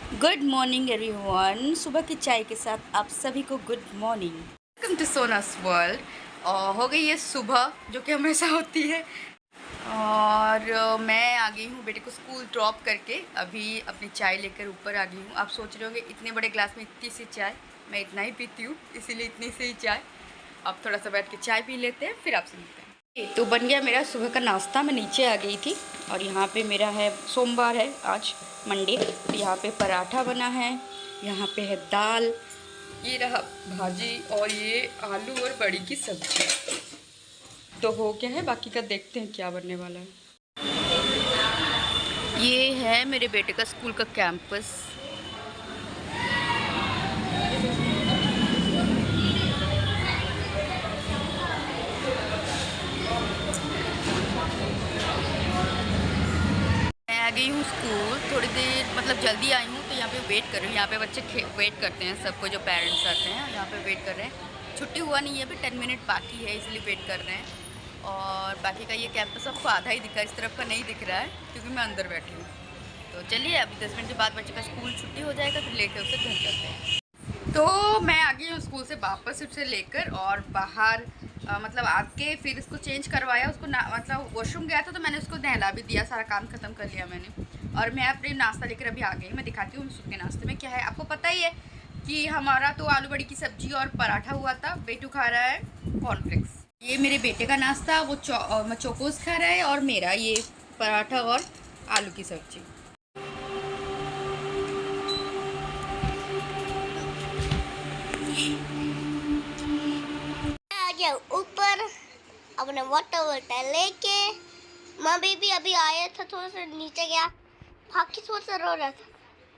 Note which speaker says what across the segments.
Speaker 1: Good morning everyone. सुबह की चाय के साथ आप सभी को good morning. Welcome to Sona's world. हो गई है सुबह, जो कि हमेशा होती है। और मैं आ गई हूँ बेटे को स्कूल ड्रॉप करके। अभी अपनी चाय लेकर ऊपर आ गई हूँ। आप सोच रहे होंगे इतने बड़े ग्लास में इतनी सी चाय, मैं इतना ही पीती हूँ, इसीलिए इतनी सी ही चाय। अब थोड़ा सा बैठ के चाय पी लेते हैं, फिर आपसे मिलते हैं। तो बन गया मेरा सुबह का नाश्ता। मैं नीचे आ गई थी और यहाँ पे मेरा है, सोमवार है आज, मंडे। तो यहाँ पे पराठा बना है, यहाँ पे है दाल, ये रहा भाजी, और ये आलू और बड़ी की सब्जी। तो हो गया है, बाकी का देखते हैं क्या बनने वाला है। ये है मेरे बेटे का स्कूल का कैंपस। मैं आ गई हूँ स्कूल, थोड़ी देर मतलब जल्दी आई हूँ, तो यहाँ पे वेट कर रही हूँ। यहाँ पे बच्चे वेट करते हैं, सबको जो पेरेंट्स आते हैं यहाँ पे वेट कर रहे हैं। छुट्टी हुआ नहीं है, अभी 10 मिनट बाकी है, इसलिए वेट कर रहे हैं। और बाकी का ये कैंपस आपको आधा ही दिखा, इस तरफ का नहीं दिख रहा है क्योंकि मैं अंदर बैठी हूँ। तो चलिए, अभी 10 मिनट के बाद बच्चे का स्कूल छुट्टी हो जाएगा, फिर लेकर उसे घर जाते हैं। तो मैं आ गई हूँ स्कूल से वापस उसे लेकर, और बाहर मतलब आके फिर इसको चेंज करवाया। उसको मतलब वॉशरूम गया था, तो मैंने उसको नहला भी दिया, सारा काम ख़त्म कर लिया मैंने। और मैं अपने नाश्ता लेकर अभी आ गई। मैं दिखाती हूँ उसके नाश्ते में क्या है। आपको पता ही है कि हमारा तो आलू बड़ी की सब्जी और पराठा हुआ था। बेटू खा रहा है कॉर्नफ्लेक्स। ये मेरे बेटे का नाश्ता, वो चोकोस खा रहा है, और मेरा ये पराठा और आलू की सब्जी।
Speaker 2: आ गया ऊपर अपने वाटर बॉटल लेके। माँ बेबी अभी आया था, थोड़ा सा नीचे गया, भाग के थोड़ा सा रो रहा था।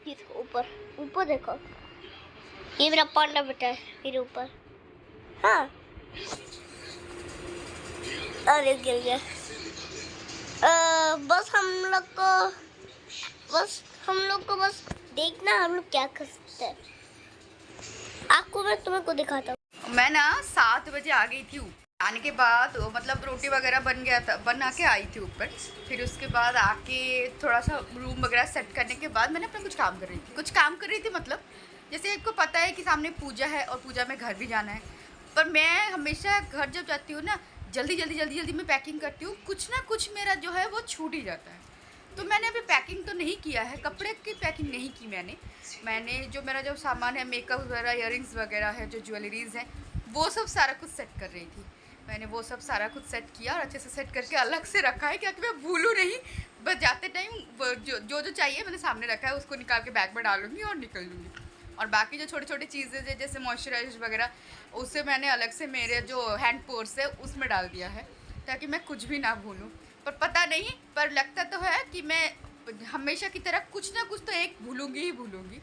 Speaker 2: फिर ऊपर ऊपर देखो, ये मेरा पांडा बेटा है। फिर ऊपर, हाँ, अरे गिर गया। बस हम लोग को बस देखना हम लोग क्या कर सकते हैं। आपको मैं तुम्हें को दिखाता हूँ।
Speaker 1: मैं ना 7 बजे आ गई थी। आने के बाद मतलब रोटी वगैरह बन गया था, बना के आई थी ऊपर। फिर उसके बाद आके थोड़ा सा रूम वगैरह सेट करने के बाद मैंने अपना कुछ काम कर रही थी मतलब जैसे आपको पता है कि सामने पूजा है और पूजा में घर भी जाना है। पर मैं हमेशा घर जब जाती हूँ ना, जल्दी मैं पैकिंग करती हूँ, कुछ ना कुछ मेरा जो है वो छूट ही जाता है। तो मैंने अभी पैकिंग तो नहीं किया है, कपड़े की पैकिंग नहीं की मैंने जो मेरा जो सामान है, मेकअप वगैरह, इयररिंग्स वगैरह है, जो ज्वेलरीज़ हैं, वो सब सारा कुछ सेट कर रही थी। मैंने वो सब सारा कुछ सेट किया और अच्छे से सेट करके अलग से रखा है, क्योंकि मैं भूलूँ नहीं। बस जाते टाइम जो चाहिए मैंने सामने रखा है, उसको निकाल के बैग में डालूंगी और निकल लूँगी। और बाकी जो छोटी छोटी चीज़ें जैसे मॉइस्चराइजर वगैरह, उससे मैंने अलग से मेरे जो हैंड पर्स है उसमें डाल दिया है, ताकि मैं कुछ भी ना भूलूँ। पर पता नहीं, पर लगता तो है कि मैं हमेशा की तरह कुछ ना कुछ तो एक भूलूंगी ही भूलूंगी।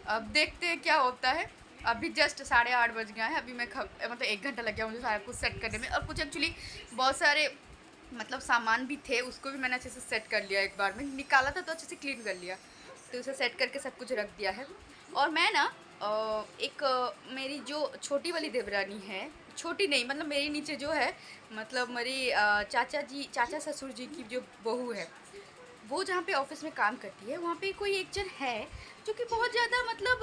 Speaker 1: अब देखते हैं क्या होता है। अभी जस्ट 8:30 बज गया है। अभी मैं मतलब 1 घंटा लग गया मुझे सारा कुछ सेट करने में। और कुछ एक्चुअली बहुत सारे मतलब सामान भी थे, उसको भी मैंने अच्छे से सेट कर लिया। एक बार में निकाला था तो अच्छे से क्लीन कर लिया, तो उसे सेट करके सब कुछ रख दिया है। और मैं ना मेरी जो छोटी वाली देवरानी है, छोटी नहीं मतलब मेरे नीचे जो है, मतलब मेरी चाचा ससुर जी की जो बहू है, वो जहाँ पे ऑफिस में काम करती है, वहाँ पे कोई एक जन है जो कि बहुत ज़्यादा मतलब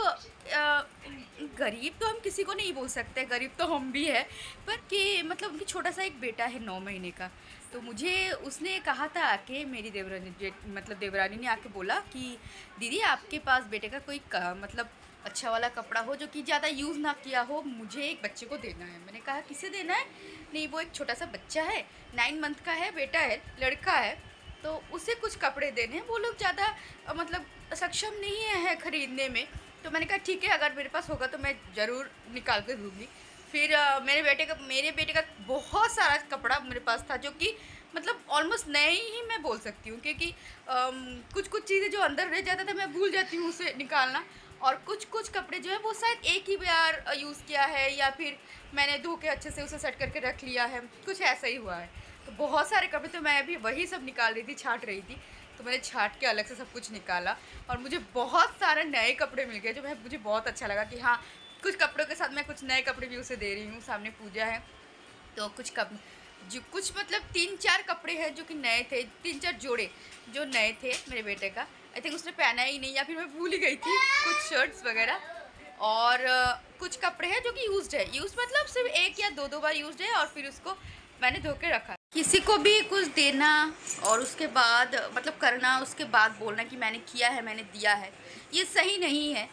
Speaker 1: गरीब तो हम किसी को नहीं बोल सकते, गरीब तो हम भी है, पर कि मतलब उनकी छोटा सा एक बेटा है 9 महीने का। तो मुझे उसने कहा था आके, मेरी देवरानी मतलब देवरानी ने आके बोला कि दीदी आपके पास बेटे का कोई मतलब अच्छा वाला कपड़ा हो जो कि ज़्यादा यूज़ ना किया हो, मुझे एक बच्चे को देना है। मैंने कहा किसे देना है? नहीं, वो एक छोटा सा बच्चा है, 9 मंथ का है, बेटा है, लड़का है, तो उसे कुछ कपड़े देने हैं। वो लोग ज़्यादा मतलब सक्षम नहीं है ख़रीदने में। तो मैंने कहा ठीक है, अगर मेरे पास होगा तो मैं ज़रूर निकाल कर दूँगी। फिर मेरे बेटे का बहुत सारा कपड़ा मेरे पास था, जो कि मतलब ऑलमोस्ट नए ही मैं बोल सकती हूँ, क्योंकि कुछ कुछ चीज़ें जो अंदर रह जाता था मैं भूल जाती हूँ उसे निकालना। और कुछ कुछ कपड़े जो है वो शायद एक ही बार यूज़ किया है, या फिर मैंने धो के अच्छे से उसे सेट करके रख लिया है, कुछ ऐसा ही हुआ है। तो बहुत सारे कपड़े, तो मैं अभी वही सब निकाल रही थी, छाँट रही थी। तो मैंने छाँट के अलग से सब कुछ निकाला, और मुझे बहुत सारे नए कपड़े मिल गए, जो मुझे बहुत अच्छा लगा कि हाँ, कुछ कपड़ों के साथ मैं कुछ नए कपड़े भी उसे दे रही हूँ। सामने पूजा है, तो कुछ मतलब 3-4 कपड़े हैं जो कि नए थे, 3-4 जोड़े जो नए थे मेरे बेटे का, आई थिंक उसने पहना ही नहीं, या फिर मैं भूल ही गई थी। कुछ शर्ट्स वगैरह और कुछ कपड़े हैं जो कि यूज्ड है, यूज़ मतलब सिर्फ एक या दो बार यूज्ड है, और फिर उसको मैंने धो के रखा। किसी को भी कुछ देना और उसके बाद मतलब करना, उसके बाद बोलना कि मैंने किया है, मैंने दिया है, ये सही नहीं है।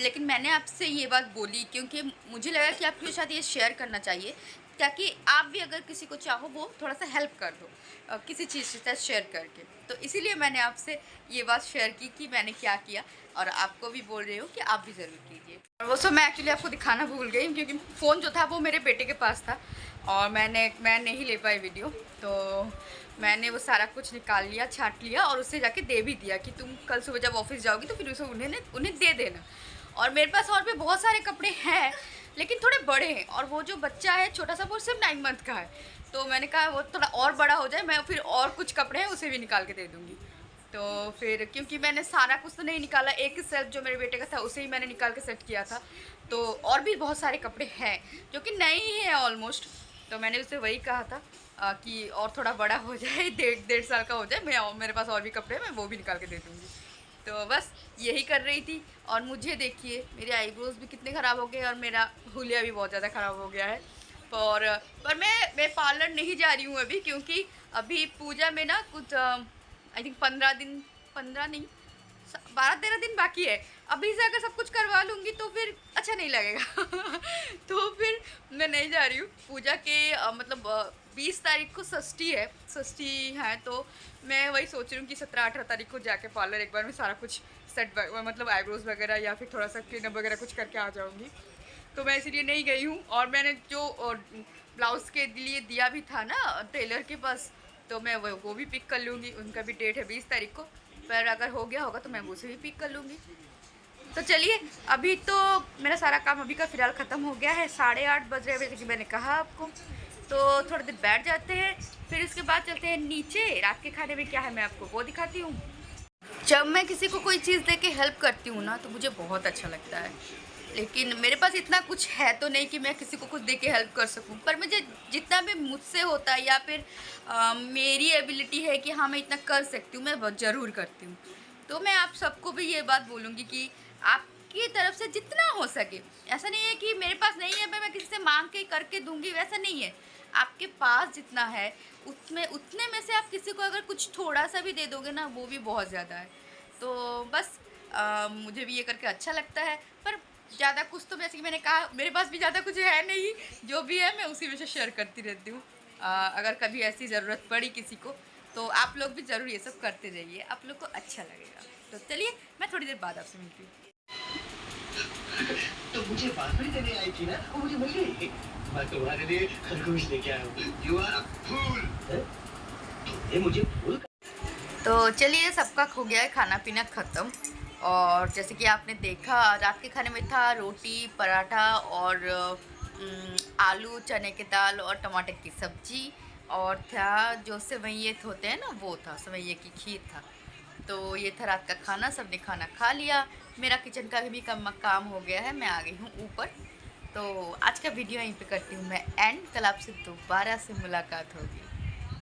Speaker 1: लेकिन मैंने आपसे ये बात बोली क्योंकि मुझे लगा कि आपके साथ ये शेयर करना चाहिए, ताकि आप भी अगर किसी को चाहो वो थोड़ा सा हेल्प कर दो किसी चीज़ के साथ शेयर करके। तो इसीलिए मैंने आपसे ये बात शेयर की कि मैंने क्या किया, और आपको भी बोल रही हूँ कि आप भी ज़रूर कीजिए। और वो सब मैं एक्चुअली आपको दिखाना भूल गई क्योंकि फ़ोन जो था वो मेरे बेटे के पास था और मैं नहीं ले पाई वीडियो। तो मैंने वो सारा कुछ निकाल लिया, छाँट लिया और उससे जाके दे भी दिया कि तुम कल सुबह जब ऑफिस जाओगी तो फिर उसे उन्हें दे देना। और मेरे पास और भी बहुत सारे कपड़े हैं लेकिन थोड़े बड़े हैं, और वो जो बच्चा है छोटा सा वो सिर्फ 9 मंथ का है, तो मैंने कहा वो थोड़ा और बड़ा हो जाए, मैं फिर और कुछ कपड़े हैं उसे भी निकाल के दे दूँगी। तो फिर क्योंकि मैंने सारा कुछ तो नहीं निकाला, एक ही सेल्फ जो मेरे बेटे का था उसे ही मैंने निकाल के सेट किया था, तो और भी बहुत सारे कपड़े हैं जो कि नए ही हैं ऑलमोस्ट। तो मैंने उसे वही कहा था कि और थोड़ा बड़ा हो जाए, 1.5 साल का हो जाए, मेरे पास और भी कपड़े हैं, मैं वो भी निकाल के दे दूँगी। तो बस यही कर रही थी। और मुझे देखिए मेरे आईब्रोज भी कितने ख़राब हो गए और मेरा हुलिया भी बहुत ज़्यादा ख़राब हो गया है। पर मैं पार्लर नहीं जा रही हूँ अभी, क्योंकि अभी पूजा में ना कुछ आई थिंक 15 नहीं 12-13 दिन बाकी है। अभी से अगर सब कुछ करवा लूँगी तो फिर अच्छा नहीं लगेगा तो फिर मैं नहीं जा रही हूँ। पूजा के मतलब 20 तारीख को षष्ठी है, तो मैं वही सोच रही हूँ कि 17-18 तारीख को जाके पार्लर एक बार में सारा कुछ सेट मतलब आईब्रोज वगैरह या फिर थोड़ा सा क्लीनअप वगैरह कुछ करके आ जाऊँगी। तो मैं इसीलिए नहीं गई हूँ। और मैंने जो ब्लाउज़ के लिए दिया भी था ना टेलर के पास, तो मैं वो भी पिक कर लूँगी। उनका भी डेट है 20 तारीख को, पर अगर हो गया होगा तो मैं वो से भी पिक कर लूँगी। तो चलिए, अभी तो मेरा सारा काम अभी का फ़िलहाल ख़त्म हो गया है, 8:30 बज रहे हैं जैसे कि मैंने कहा आपको। तो थोड़ी देर बैठ जाते हैं, फिर उसके बाद चलते हैं नीचे। रात के खाने में क्या है मैं आपको वो दिखाती हूँ। जब मैं किसी को कोई चीज़ दे के हेल्प करती हूँ ना तो मुझे बहुत अच्छा लगता है, लेकिन मेरे पास इतना कुछ है तो नहीं कि मैं किसी को कुछ दे के हेल्प कर सकूं, पर मुझे जितना भी मुझसे होता है या फिर मेरी एबिलिटी है कि हाँ मैं इतना कर सकती हूँ, मैं ज़रूर करती हूँ। तो मैं आप सबको भी ये बात बोलूँगी कि आपकी तरफ से जितना हो सके, ऐसा नहीं है कि मेरे पास नहीं है मैं किसी से मांग के करके दूँगी, वैसा नहीं है। आपके पास जितना है उतने में से आप किसी को अगर कुछ थोड़ा सा भी दे दोगे ना, वो भी बहुत ज़्यादा है। तो बस मुझे भी ये करके अच्छा लगता है, पर ज़्यादा कुछ तो जैसे कि मैंने कहा मेरे पास भी ज़्यादा कुछ है नहीं, जो भी है मैं उसी में से शेयर करती रहती हूँ। अगर कभी ऐसी ज़रूरत पड़ी किसी को तो आप लोग भी ज़रूर ये सब करते रहिए, आप लोग को अच्छा लगेगा। तो चलिए मैं थोड़ी देर बाद आपसे मिलती हूँ।
Speaker 3: तो मुझे बांसुरी देने आई थी ना, वो मुझे मिल गई। मैं तुम्हारे लिए खरगोश लेके आया हूँ। You are a fool. तुमने मुझे फूल।
Speaker 1: तो चलिए, सबका हो गया है खाना पीना ख़त्म। और जैसे कि आपने देखा रात के खाने में था रोटी पराठा और आलू चने की दाल और टमाटर की सब्ज़ी, और था जो सेवइये होते हैं ना वो था, सेवइये की खीर था। तो ये था रात का खाना, सबने खाना खा लिया। मेरा किचन का भी काम हो गया है, मैं आ गई हूँ ऊपर। तो आज का वीडियो यहीं पे करती हूँ मैं एंड। कल आपसे दोबारा से मुलाकात होगी।